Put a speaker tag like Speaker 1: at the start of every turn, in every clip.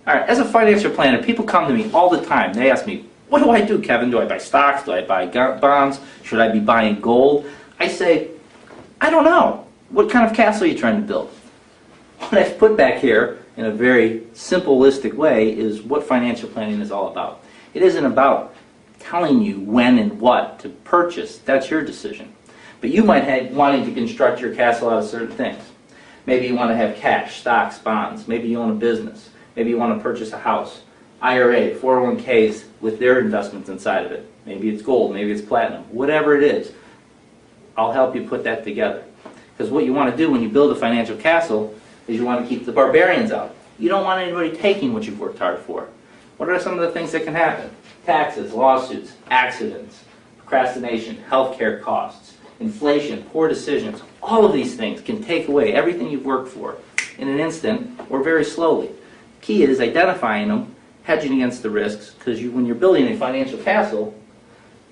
Speaker 1: All right, as a financial planner, people come to me all the time. They ask me, what do I do, Kevin? Do I buy stocks? Do I buy bonds? Should I be buying gold? I say, I don't know. What kind of castle are you trying to build? What I've put back here in a very simplistic way is what financial planning is all about. It isn't about telling you when and what to purchase. That's your decision. But you might have wanting to construct your castle out of certain things. Maybe you want to have cash, stocks, bonds. Maybe you own a business. Maybe you want to purchase a house. IRA, 401ks with their investments inside of it. Maybe it's gold, maybe it's platinum. Whatever it is, I'll help you put that together. Because what you want to do when you build a financial castle is you want to keep the barbarians out. You don't want anybody taking what you've worked hard for. What are some of the things that can happen? Taxes, lawsuits, accidents, procrastination, healthcare costs, inflation, poor decisions. All of these things can take away everything you've worked for in an instant or very slowly. Key is identifying them, hedging against the risks, because when you're building a financial castle,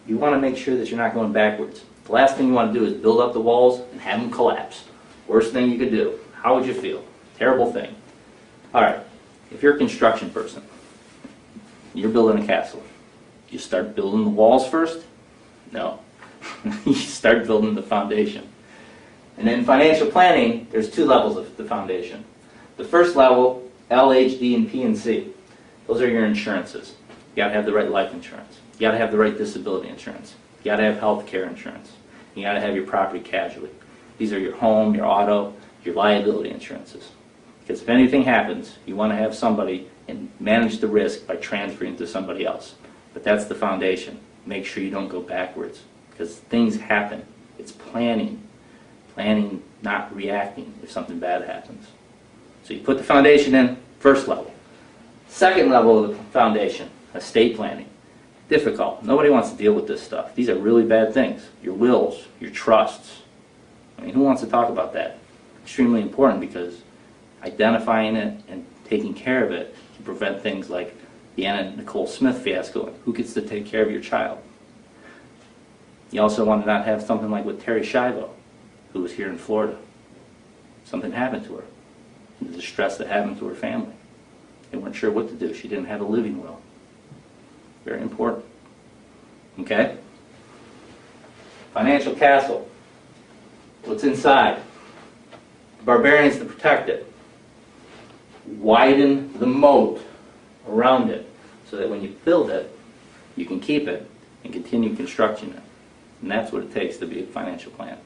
Speaker 1: you want to make sure that you're not going backwards. The last thing you want to do is build up the walls and have them collapse. Worst thing you could do. How would you feel? Terrible thing. All right, if you're a construction person, you're building a castle. You start building the walls first? No. You start building the foundation. And in financial planning, there's two levels of the foundation. The first level, L, H, D, and P and C. Those are your insurances. You got to have the right life insurance. You got to have the right disability insurance. You got to have health care insurance. You got to have your property casualty. These are your home, your auto, your liability insurances. Because if anything happens, you want to have somebody and manage the risk by transferring to somebody else. But that's the foundation. Make sure you don't go backwards, because things happen. It's planning. Planning, not reacting if something bad happens. So you put the foundation in, first level. Second level of the foundation, estate planning. Difficult. Nobody wants to deal with this stuff. These are really bad things. Your wills, your trusts. I mean, who wants to talk about that? Extremely important, because identifying it and taking care of it can prevent things like the Anna Nicole Smith fiasco. Who gets to take care of your child? You also want to not have something like with Terri Schiavo, who was here in Florida. Something happened to her. The distress that happened to her family. They weren't sure what to do. She didn't have a living will. Very important. Okay? Financial castle. What's inside? Barbarians to protect it. Widen the moat around it so that when you build it, you can keep it and continue constructing it. And that's what it takes to be a financial plan.